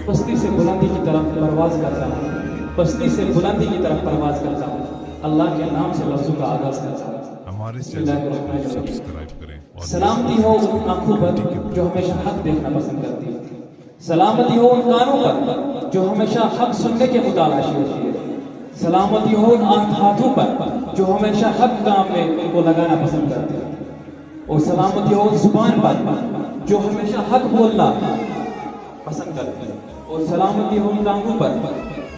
پستی سے بلندی کی طرف پرواز کرتا ہوں، پستی سے بلندی کی طرف پرواز کرتا ہوں، اللہ کے نام سے لفظوں کا آغاز کرتا ہوں۔ ہمارے بسم اللہ الرحمن چینل الرحیم۔ سبسکرائب کریں اور سلامتی ہو ان آنکھوں پر جو ہمیشہ حق دیکھنا پسند کرتی ہے، سلامتی ہو ان کانوں پر جو ہمیشہ حق سننے کے متلاشی ہوتی ہے، سلامتی ہو ان ہاتھوں پر جو ہمیشہ حق کام میں کو لگانا پسند کرتے ہیں، اور سلامتی ہو ان زبان پر جو ہمیشہ حق بولنا پسند کرتے ہیں، اور سلامتی ہو ان ٹانگوں پر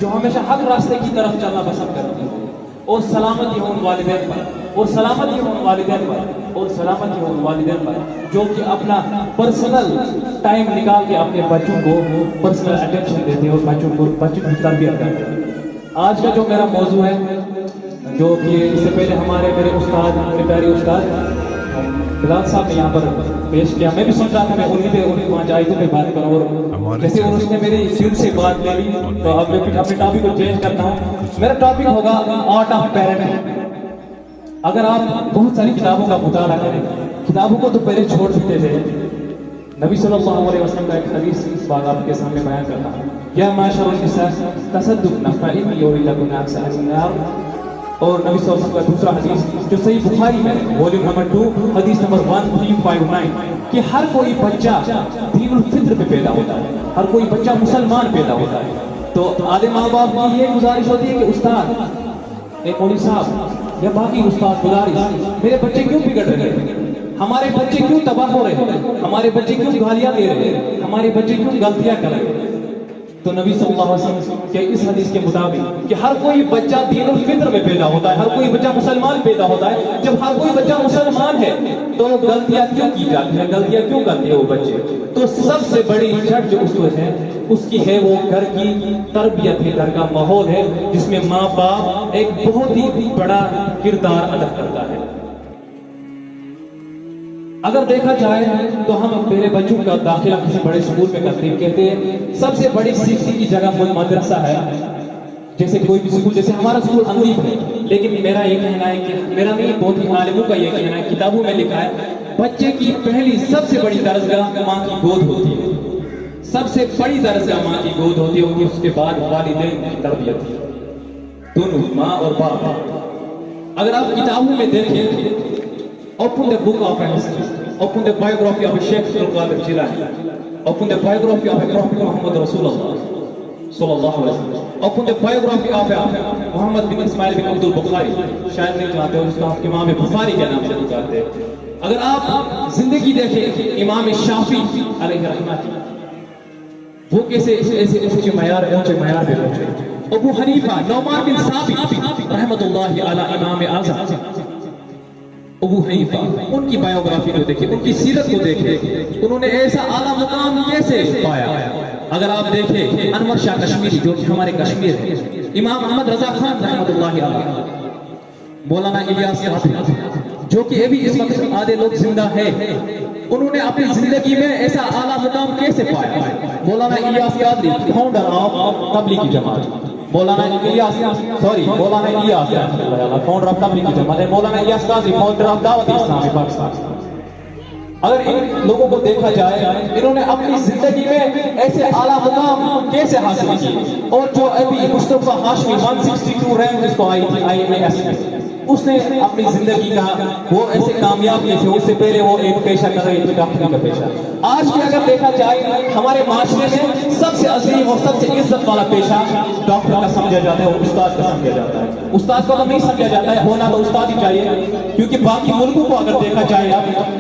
جو ہمیشہ حق راستے کی طرف چلنا پسند کرتے ہیں، اور سلامتی ہو ان والدین پر، اور سلامتی ہو ان والدین پر، اور سلامتی ہو ان والدین پر جو کہ اپنا پرسنل ٹائم نکال کے اپنے بچوں کو پرسنل اٹینشن دیتے ہیں اور بچوں کی تربیت کرتے ہیں۔ آج کا جو میرا موضوع ہے، جو کہ اس سے پہلے میرے استاد، میرے پیارے استاد بلال صاحب نے یہاں پر پیش کیا، میں بھی سن رہا تھا میں انہیں 5 آیتوں پہ بات کروں، اور جیسے انہوں نے میری دل سے بات لے لی تو اب میں اپنے ٹاپک کو چینج کرتا ہوں۔ میرا ٹاپک ہوگا آرٹ آف پیرنٹنگ۔ اگر آپ بہت ساری کتابوں کا مطالعہ کریں، کتابوں کو تو پہلے چھوڑ دیتے تھے، نبی صلی اللہ علیہ وسلم کا ایک حدیث اس بات آپ کے سامنے بیان کرتا ہوں، یا معاشر النساء تصدقن فإني أريد لكن أكثر النار، اور نبی صلی اللہ علیہ وسلم کا دوسرا حدیث جو صحیح بخاری میں والیوم نمبر 2 حدیث نمبر 1359 کہ ہر کوئی بچہ دین الفطر پہ پیدا ہوتا ہے، ہر کوئی بچہ مسلمان پیدا ہوتا ہے۔ تو آدھے ماں باپ کی یہ گزارش ہوتی ہے کہ استاد، ایک مولوی صاحب یا باقی استاد گزارش، میرے بچے کیوں بگڑ رہے ہیں، ہمارے بچے کیوں تباہ ہو رہے ہیں، ہمارے بچے کیوں گالیاں دے رہے ہیں، ہمارے بچے کیوں غلطیاں کر رہے ہیں؟ تو نبی صلی اللہ علیہ وسلم کے اس حدیث کے مطابق کہ ہر کوئی بچہ دین الفطر میں پیدا ہوتا ہے، ہر کوئی بچہ مسلمان پیدا ہوتا ہے، جب ہر کوئی بچہ مسلمان ہے تو غلطیاں کیوں کی جاتی ہیں، غلطیاں کیوں کرتے ہیں وہ بچے؟ تو سب سے بڑی جڑ جو اس کی ہے وہ گھر کی تربیت ہے، گھر کا ماحول ہے جس میں ماں باپ ایک بہت ہی بڑا کردار ادا کرتا ہے۔ اگر دیکھا جائے تو ہم پہلے بچوں کا داخلہ کسی بڑے اسکول میں کرتے ہیں، کہتے ہیں سب سے بڑی سیکھنے کی جگہ مدرسہ ہے، جیسے کوئی بھی اسکول، جیسے ہمارا اسکول اندیپ ہے، لیکن میرا یہ کہنا ہے کہ میرا نہیں، بہت ہی عالموں کا یہ کہنا ہے، کتابوں میں لکھا ہے بچے کی پہلی سب سے بڑی درسگاہ ماں کی گود ہوتی ہے، سب سے بڑی درسگاہ ماں کی گود ہوتی ہے، اس کے بعد والدین کی تربیت، دونوں ماں اور باپ۔ اگر آپ کتابوں میں دیکھیں، open the book of history, open the biography of Sheikh Abdul Qadir Jilani, open the biography of Prophet Muhammad Rasulullah sallallahu alaihi wasallam, open the biography of Muhammad bin Ismail bin Abdul Bukhari، شاید نہیں جانتے ہو، اس کا امام بخاری کے نام سے پکارتے ہیں۔ اگر آپ زندگی دیکھیں امام شافعی علیہ رحمۃ، وہ کیسے اونچے معیار پہ پہنچے، ابو حنیفہ، نعمان بن ثابت رحمۃ اللہ علی امام اعظم، ابو حنیفہ، ان کی بایوگرافی کو دیکھیں، ان کی سیرت کو دیکھیں، انہوں نے ایسا اعلیٰ مقام کیسے پایا؟ اگر آپ دیکھیں انور شاہ کشمیری جو کہ ہمارے کشمیر ہے، امام محمد رضا خان رحمۃ اللہ علیہ، مولانا الیاس قادری جو کہ ابھی اس وقت آدھے لوگ زندہ ہیں، انہوں نے اپنی زندگی میں ایسا اعلیٰ مقام کیسے پایا؟ مولانا Ilyas Qadri founder of Tablighi Jamaat, Maulana Ilyas founder of Tablighi Jamaat, Maulana Ilyas Qadri founder of دعوت اسلامی پاکستان۔ اگر ان لوگوں کو دیکھا جائے، انہوں نے اپنی زندگی میں ایسے اعلیٰ مقام کیسے حاصل کیے؟ اور جو ابھی مصطفیٰ ہاشمی 162 رینک جس کو آئی تھی IAS میں، اس نے اپنی زندگی کا وہ ایسے کامیاب نہیں تھے، اس سے پہلے وہ ایک پیشہ کر رہی تھی، ڈاکٹری کا پیشہ۔ آج بھی اگر دیکھا جائے ہمارے معاشرے میں سب سے عظیم اور سب سے عزت والا پیشہ ڈاکٹر کا سمجھا جاتا ہے اور استاد کا سمجھا جاتا ہے۔ استاد کو تو نہیں سمجھا جاتا ہے، ہونا تو استاد ہی چاہیے، کیونکہ باقی ملکوں کو اگر دیکھا جائے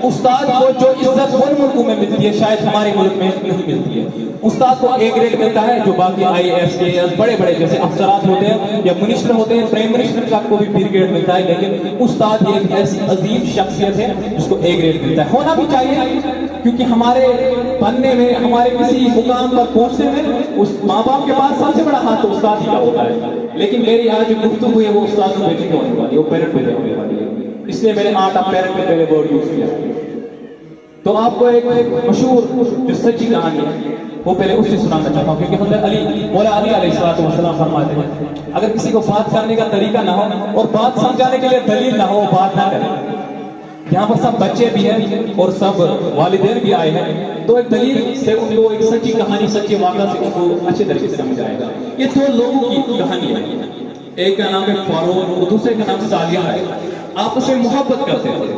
استاد کو جو عزت ان ملکوں میں ملتی ہے شاید ہمارے ملک میں نہیں ملتی ہے۔ استاد کو A گریڈ ملتا ہے جو باقی IAS KS بڑے بڑے جیسے افسرات ہوتے ہیں یا منسٹر ہوتے ہیں، پرائم منسٹر کا کو بھی B گریڈ ملتا ہے، لیکن استاد ایک ایسی عظیم شخصیت ہے جس کو A گریڈ ملتا ہے۔ ہونا بھی چاہیے، کیونکہ ہمارے بننے میں، ہمارے کسی مقام پر پہنچنے میں اس ماں باپ کے پاس سب سے بڑا ہاتھ تو استاد ہی کا ہوتا ہے۔ لیکن میری آج جو گفتگو ہے وہ استاد کو بیٹی ہونے والی ہے، وہ پیرنٹ پہ ہونے والی ہے، اس لیے میں نے آرٹ آف پیرنٹ پہ پہلے ورڈ یوز کیا۔ تو آپ کو ایک مشہور جو سچی کہانی ہے وہ پہلے اس سے سنانا چاہتا ہوں، کیونکہ حضرت مولا علی علیہ السلام فرماتے ہیں اگر کسی کو بات کرنے کا طریقہ نہ ہو اور بات سمجھانے کے لیے دلیل نہ ہو، بات نہ کرے۔ یہاں پر سب بچے بھی ہیں اور سب والدین بھی آئے ہیں، تو ایک دلیل سے ان کو ایک سچی کہانی، سچے واقعہ سے ان کو اچھے طریقے سے سمجھ آئے گا۔ یہ دو لوگوں کی کہانی ہے، ایک کا نام ہے فاروق اور دوسرے کا نام صالحہ ہے۔ آپس میں محبت کرتے تھے،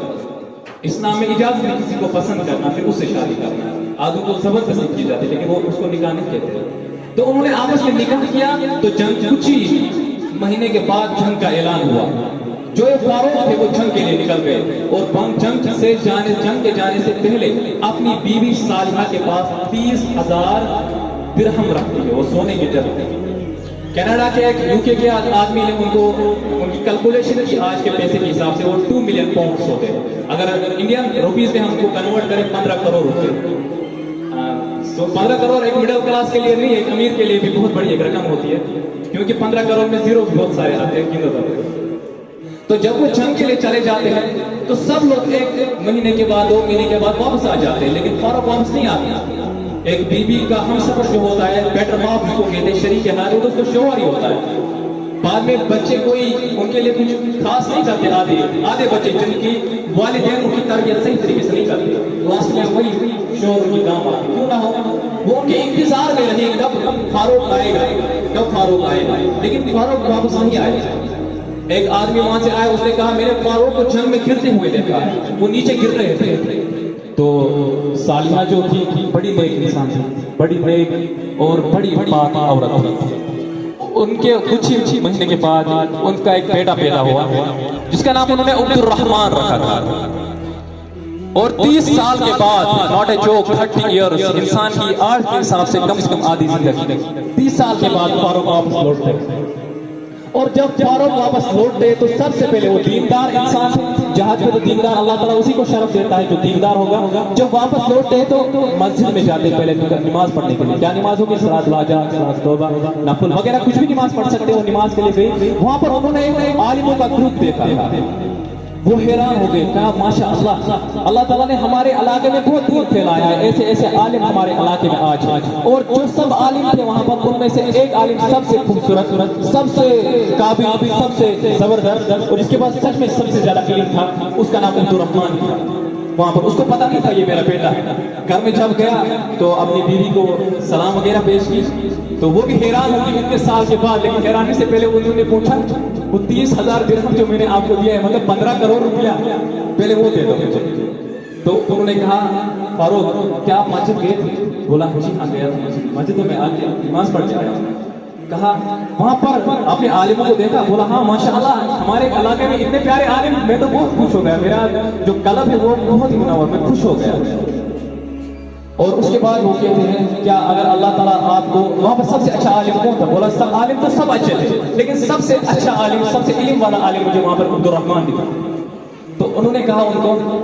اسلام میں اجازت نہیں کسی کو پسند کرنا پھر اس سے شادی کرنا، آدھوں کو زبردستی کی جاتی لیکن وہ اس کو نکاح نہیں کہتے۔ تو انہوں نے آپس میں نکاح کیا تو جنگ کچھ ہی مہینے کے بعد جنگ کا اعلان ہوا۔ جو فاروق تھے وہ جنگ کے لیے نکل گئے اور جنگ کے جانے سے پہلے اپنی بیوی صالحہ کے پاس 30,000 درہم رکھتی ہے، وہ سونے کی جگہ۔ کینیڈا کے ایک یوکے کے آدمی نے ان کی کیلکولیشن کی آج کے پیسے کے حساب سے وہ 2 ملین پاؤنڈز ہوتے ہیں، اگر انڈین روپیز میں ہم کو کنورٹ کریں 15 کروڑ روپے، تو 15 کروڑ ایک مڈل کلاس کے لیے نہیں، ایک امیر کے لیے بھی بہت بڑی ایک رقم ہوتی ہے، کیونکہ 15 کروڑ میں زیرو بہت سارے آتے ہیں، گنو کرتے ہیں۔ تو جب وہ جنگ کے لیے چلے جاتے ہیں تو سب لوگ 1 مہینے کے بعد 2 مہینے کے بعد واپس آ جاتے ہیں، لیکن فاروق واپس نہیں آتے۔ ایک بیوی کا ہم سفر جو ہوتا ہے بیٹر باپ کو کہتے ہیں، شریک حال ہے، تو اس کو شوہر ہی ہوتا ہے۔ بعد میں بچے کوئی ان کے لیے کچھ خاص نہیں کرتے، آدھے بچے جن کی والدین ان کی تربیت صحیح طریقے سے نہیں کرتے، لاسٹ میں وہی شوہر کی کام آتی، کیوں نہ ہو وہ ان کے انتظار میں رہے کب فاروق آئے گا، لیکن فاروق واپس نہیں آئے گا۔ ایک آدمی وہاں سے آیا، اس نے کہا میرے فاروق کو جنگ میں گرتے ہوئے دیکھا ہے، وہ نیچے گر رہے تھے۔ تو صالحہ جو تھی بڑی نیک انسان تھی، بڑی نیک اور بڑی پاک عورت تھی۔ ان کے کچھ ہی مہینے کے بعد ان کا ایک بیٹا پیدا ہوا جس کا نام انہوں نے عبد الرحمن رکھا تھا، اور 30 سال کے بعد، ناٹ اے جوک، 30 ایئرز انسان کی آج کے حساب سے کم آدھی زندگی، 30 سال کے بعد فاروق واپس لوٹتے، اور جب فاروق واپس لوٹتے تو سب سے پہلے وہ دیندار انسان تھے، جہاد پہ تو دیندار اللہ تعالیٰ اسی کو شرف دیتا ہے جو دیندار ہوگا۔ جب واپس لوٹتے تو مسجد میں جاتے پہلے نماز پڑھنے کے لیے، کیا نماز ہوگی؟ صلاۃ الحاجہ، صلاۃ توبہ، نفل وغیرہ کچھ بھی نماز پڑھ سکتے ہو، نماز کے لیے گئے۔ وہاں پر انہوں نے عالموں کا گروپ دیکھا تھا، وہ حیران ہو گئے، کہا ماشاء اللہ، اللہ تعالیٰ نے ہمارے علاقے میں بہت دور پھیلایا ہے، ایسے عالم ہمارے علاقے میں آج ہیں، اور جو سب عالم تھے وہاں پر ان میں سے ایک عالم سب سے خوبصورت، سب سے قابل، سب سے زبردست، اور جس کے پاس سچ میں سب سے زیادہ علم تھا، اس کا نام عبد الرحمن تھا۔ وہاں پر اس کو پتا نہیں تھا یہ میرا بیٹا ہے۔ گھر میں جب گیا تو اپنی بیوی کو سلام وغیرہ پیش کی، تو وہ بھی حیران ہوگی اتنے سال کے بعد، لیکن حیرانی سے پہلے انہوں نے پوچھا وہ 30,000 درہم جو میں نے آپ کو دیا ہے، مطلب 15 کروڑ روپیہ، پہلے وہ دے دو مجھے۔ تو انہوں نے کہا فاروق کیا آپ مسجد گئے تھے؟ بولا جی ہاں گیا تھا مسجد میں، آ گیا نماز پڑھ کے آیا۔ کہا وہاں پر اپنے عالموں کو دیکھا؟ بولا ہاں ماشاءاللہ، ہمارے علاقے میں اتنے پیارے عالم، میں تو بہت خوش ہو گیا، میرا جو قلب ہے وہ بہت ہی منور، میں خوش ہو گیا۔ اور اس کے بعد وہ کہتے ہیں کیا اگر اللہ تعالیٰ آپ کو، وہاں پر سب سے اچھا عالم کون تھا؟ بولا سب عالم تو سب اچھے تھے، لیکن سب سے اچھا عالم، سب سے علم والا عالم مجھے وہاں پر عبد الرحمن دکھا۔ تو انہوں نے کہا ان کو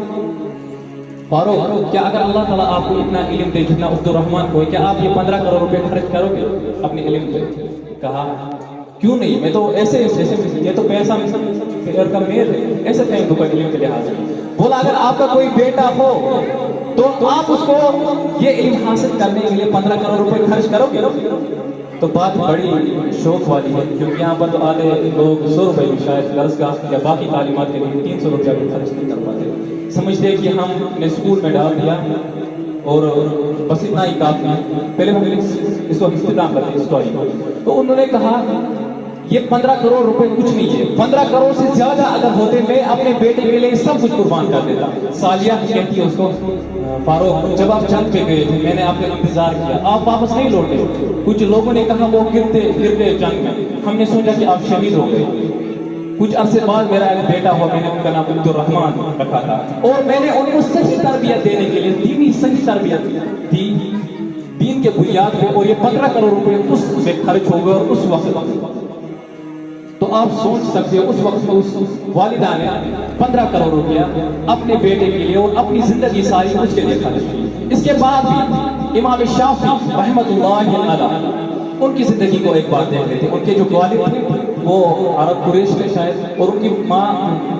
فاروق کیا اگر اللہ تعالیٰ آپ کو اتنا علم دے جتنا عبد الرحمن کو ہے، کیا آپ یہ 15 کروڑ روپے خرچ کرو گے اپنے علم پہ؟ کہا کیوں نہیں، میں تو ایسے یہ تو پیسہ کا میل ہے، ایسے فہم دوں گا علم کے لحاظ سے۔ بولا اگر آپ کا کوئی بیٹا ہو تو آپ اس کو یہ علم حاصل کرنے کے لیے 15 کروڑ روپے خرچ کرو گے؟ تو بات بڑی شوق والی ہے، کیونکہ یہاں پر تو آدھے لوگ 100 روپے بھی شاید درس کا یا باقی تعلیمات کے لیے 300 روپیہ بھی خرچ نہیں کر پاتے، سمجھتے کہ ہم نے اسکول میں ڈال دیا اور بس اتنا ہی کافی ہے۔ پہلے وہ اس کو اختتام کرتے اسٹوری کو، تو انہوں نے کہا یہ 15 کروڑ روپے کچھ نہیں ہے، 15 کروڑ سے زیادہ اگر ہوتے میں اپنے بیٹے کے لیے سب کچھ قربان کر دیتا۔ صالحہ کہتی ہے اس کو فاروق جب آپ جنگ پہ گئے تھے میں نے آپ کا انتظار کیا، آپ واپس نہیں لوٹے، کچھ لوگوں نے کہا وہ گرتے جنگ میں، ہم نے سوچا کہ آپ شہید ہو گئے۔ کچھ عرصے بعد میرا ایک بیٹا ہوا، میں نے ان کا نام عبد الرحمن رکھا تھا، اور میں نے ان کو صحیح تربیت دینے کے لیے دینی صحیح تربیت دی، دین کے بنیاد پہ، اور یہ 15 کروڑ روپے اس میں خرچ ہو گئے۔ اس وقت تو آپ سوچ سکتے ہو اس وقت میں اس والدہ نے 15 کروڑ روپیہ اپنے بیٹے کے لیے اور اپنی زندگی ساری اس کے لیے خرچ۔ اس کے بعد بھی امام شافعی رحمۃ اللہ علیہ ان کی زندگی کو ایک بار دیکھ لیتے، ان کے جو والد تھے وہ عرب قریش تھے شاید، اور ان کی ماں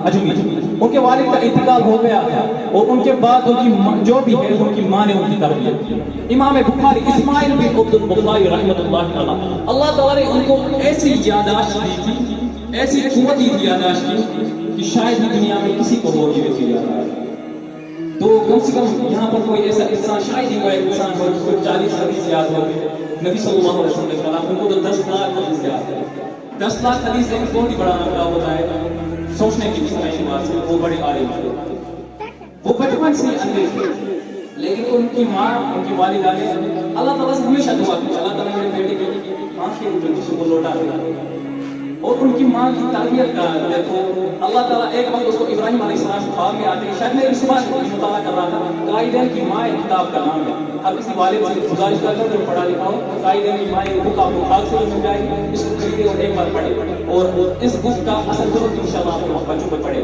اجمی تھی، ان کے والد کا انتقال ہو گیا تھا، اور ان کے بعد ان کی جو بھی ہے ان کی ماں نے ان کی تربیت کی۔ امام بخاری اسماعیل بن عبد البخاری رحمۃ اللہ علیہ، اللہ تعالیٰ نے ان کو ایسی یاداشت دی تھی، ایسی قوت دی تھی یاداشت کی کہ شاید ہی دنیا میں کسی کو ہوگی ویسی یاد آئے. تو کم سے کم یہاں پر کوئی ایسا انسان شاید ہی کوئی انسان ہو جس کو 40 حدیث یاد ہو. نبی صلی اللہ علیہ وسلم نے کہا ان کو تو 10 لاکھ حدیث یاد ہے. 10 لاکھ حدیث ایک بہت ہی بڑا معاملہ ہوتا ہے. سوچنے کی بھی بات ہے. وہ بڑے عالم تھے, وہ بچپن سے ہی اندھے تھے, لیکن ان کی ماں, ان کی والدہ نے اللہ تعالیٰ سے ہمیشہ دعا کی, اللہ تعالیٰ میرے بیٹے کی آنکھ کے اوپر کو لوٹا دیا. اور ان کی ماں کی تربیت کا دیکھو, اللہ تعالیٰ ایک وقت اس کو ابراہیم علیہ السلام خواب میں آتے ہیں. شاید میں اس بات کو مطالعہ کر رہا تھا. قائدین کی ماں ایک کتاب کا نام ہے. ہر کسی والد سے گزارش کرتا ہوں جو پڑھا لکھا ہو, قائدین کی ماں ایک بک آپ کو خاص سے مل جائے گی, اس کو خریدے اور ایک بار پڑھے, اور اس بک کا اثر ضرور انشاءاللہ آپ کو بچوں کو پڑھے.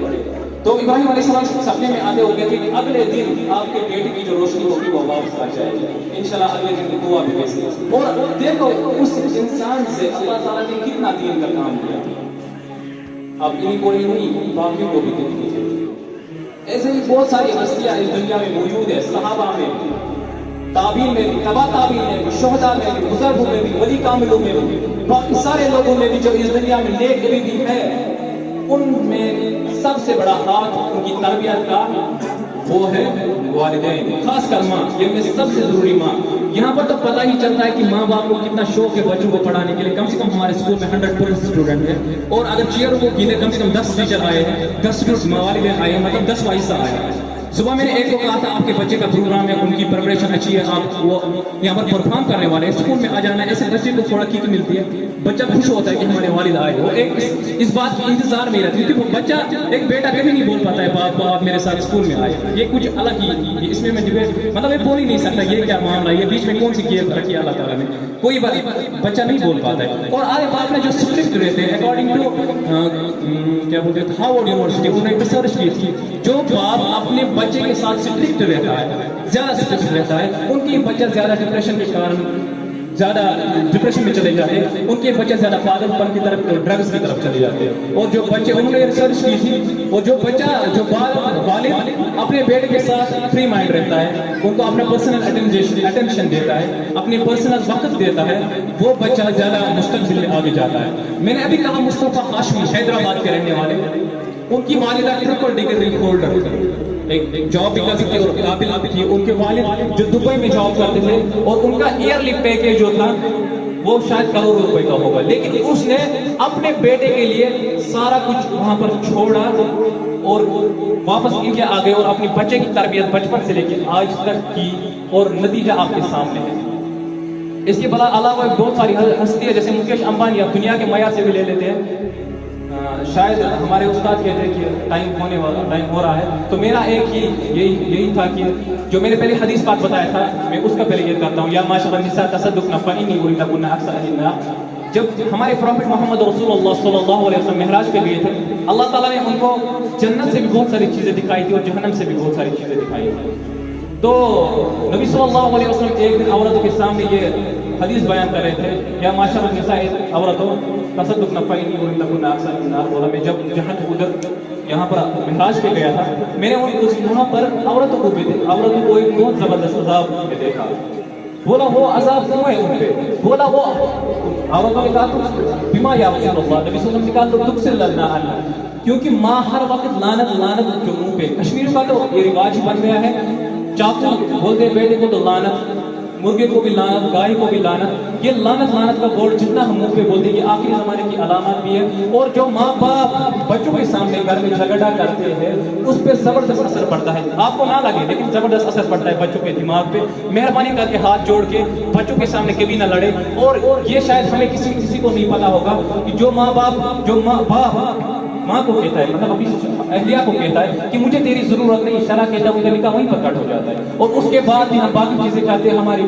تو ابراہیم علیہ السلام سپنے میں آتے ہو گئے کہ اگلے دن آپ کے بیٹے کی جو روشنی ہوگی وہ واپس آ جائے گی انشاءاللہ. اگلے دن کی دعا بھی کیسی, اور دیکھو اس انسان سے اللہ تعالیٰ نے کتنا دین کا کام کیا. اب انہیں کو نہیں, باقی کو بھی دیکھ لیجیے. ایسے ہی بہت ساری ہستیاں اس دنیا میں موجود ہیں. صحابہ میں بھی, تابعین میں بھی, تبع تابعین میں بھی, شہداء میں بھی, بزرگوں میں بھی, ولی کاملوں میں بھی, باقی سارے لوگوں میں بھی جو اس دنیا میں نیک بھی ہے, ان میں سب سے بڑا ہاتھ ان کی تربیت کا وہ ہے والدین, خاص کر ماں. یہ میں سب سے ضروری ماں. یہاں پر تو پتہ ہی چلتا ہے کہ ماں باپ کو کتنا شوق ہے بچوں کو پڑھانے کے لیے. کم سے کم ہمارے اسکول میں 100% اسٹوڈنٹ ہیں, اور اگر چیئر کو گینے کم سے کم 10 ٹیچر آئے ہیں, 10 والدین آئے ہیں, مطلب 10 وائس آئے ہیں. صبح میں نے ایک کو کہا تھا آپ کے بچے کا پروگرام ہے, ان کی پریپریشن اچھی ہے, آپ وہ یہاں پر پرفارم کرنے والے ہیں, اسکول میں آ جانا ہے. ایسے بچے کو تھوڑا کک ملتی ہے, بچہ خوش ہوتا ہے کہ ہمارے والد آئے. وہ ایک اس بات کی انتظار میں رہتی ہے, کیونکہ وہ بچہ, ایک بیٹا کبھی نہیں بول پاتا ہے باپ آپ میرے ساتھ اسکول میں آئے. یہ کچھ الگ ہی, اس میں ڈبیٹ مطلب یہ بول ہی نہیں سکتا یہ کیا معاملہ, یہ بیچ میں کون سی گیپ رکھی اللہ تعالیٰ نے, کوئی بچہ نہیں بول پاتا ہے. اور آگے باپ نے جو اسٹرکٹ رہتے ہیں اکارڈنگ ٹو کیا بولتے ہیں ہارورڈ یونیورسٹی, انہوں نے ریسرچ کی تھی, جو باپ اپنے بچے کے ساتھ اسٹرکٹ رہتا ہے, زیادہ اسٹرکٹ رہتا ہے, ان کی بچہ زیادہ ڈپریشن کے کارن زیادہ ڈپریشن میں چلے جاتے ہیں, ان کے بچے زیادہ پاگل پن کی طرف, ڈرگز کی طرف چلے جاتے ہیں. اور جو بچے, انہوں نے ریسرچ کی تھی, اور جو بچہ, جو والد اپنے بیٹے کے ساتھ فری مائنڈ رہتا ہے, ان کو اپنا پرسنل اٹینشن دیتا ہے, اپنے پرسنل وقت دیتا ہے, وہ بچہ زیادہ مستقبل میں آگے جاتا ہے. میں نے ابھی کہا مصطفیٰ ہاشمی حیدرآباد کے رہنے والے, ان کی والدہ ٹرپل ڈگری ہولڈر, ایک جاب بھی کر سکتے اور قابل تھی. ان کے والد جو دبئی میں جاب کرتے تھے, اور ان کا ایئرلی پیکیج جو تھا وہ شاید کروڑ روپے کا ہوگا, لیکن اس نے اپنے بیٹے کے لیے سارا کچھ وہاں پر چھوڑا اور واپس انڈیا آ گئے, اور اپنی بچے کی تربیت بچپن سے لے کے آج تک کی, اور نتیجہ آپ کے سامنے ہے. اس کے علاوہ بہت ساری ہستی ہے, جیسے مکیش امبانی, آپ دنیا کے معیار سے بھی لے لیتے ہیں. شاید ہمارے استاد کہتے ہیں کہ ٹائم ہو رہا ہے, تو میرا ایک ہی یہی تھا کہ جو میں نے پہلے حدیث پاک بتایا تھا, میں اس کا پہلے یہ کرتا ہوں, یا معاشر النساء تصدقن فإنی أريدکن أکثر الناس. جب ہمارے پروفٹ محمد رسول اللہ صلی اللہ علیہ وسلم معراج پہ گئے تھے, اللہ تعالیٰ نے ان کو جنت سے بھی بہت ساری چیزیں دکھائی تھی, اور جہنم سے بھی بہت ساری چیزیں دکھائی تھی. تو نبی صلی اللہ علیہ وسلم ایک دن عورتوں کے سامنے یہ حدیث بیان کر رہے تھے, یا معاشر النساء عورتوں تصدقن فإنی أريدکن أکثر الناس. بولا میں جب جہاں ادھر یہاں پر معراج پہ گیا تھا, میں نے وہاں پر عورتوں کو ایک بہت زبردست عذاب میں دیکھا. بولا وہ عذاب کیوں ہے ان پہ؟ بولا وہ عورتوں نے کہا بما یا رسول اللہ, نبی صلی اللہ علیہ وسلم نے کہا تکسر لنا عنہ, کیونکہ ماں ہر وقت لعنت جو منہ پہ, کشمیر کا تو یہ رواج بن گیا ہے, چاقو بولتے بیٹے کو تو لعنت, مرغے کو بھی لعنت, گائے کو بھی لعنت. یہ لعنت کا بورڈ جتنا ہم منہ پہ بولتے ہیں, یہ آخری زمانے کی علامات بھی ہے. اور جو ماں باپ بچوں کے سامنے گھر میں جھگڑا کرتے ہیں, اس پہ زبردست اثر پڑتا ہے. آپ کو نہ لگے لیکن زبردست اثر پڑتا ہے بچوں کے دماغ پہ. مہربانی کر کے ہاتھ جوڑ کے بچوں کے سامنے کبھی نہ لڑے. اور یہ شاید ہمیں کسی کو نہیں پتا ہوگا کہ جو ماں کو کہتا ہے, مطلب اپنی اہلیہ کو کہتا ہے کہ مجھے تیری ضرورت نہیں, شرع کہتا ہے مجھے نکاح وہیں پر کٹ ہو جاتا ہے, اور اس کے بعد بھی ہم باقی چیزیں کہتے ہیں ہماری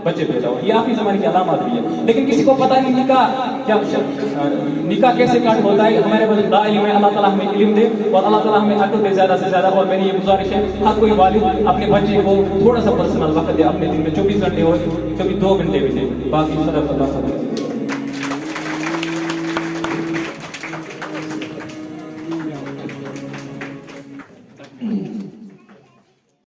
بچے پیدا ہو. یہ آخری زمانے کی علامات بھی ہے, لیکن کسی کو پتہ نہیں نکاح کیسے کٹ ہوتا ہے. ہمارے پاس لا علم ہے, اللہ تعالیٰ ہمیں علم دے, اور اللہ تعالیٰ ہمیں عقل دے زیادہ سے زیادہ. اور میری یہ گزارش ہے, ہر کوئی والد اپنے بچے کو تھوڑا سا پرسنل وقت دے, اپنے دن میں 24 گھنٹے ہو, کبھی 2 گھنٹے بھی دے. باقی صدق اللہ.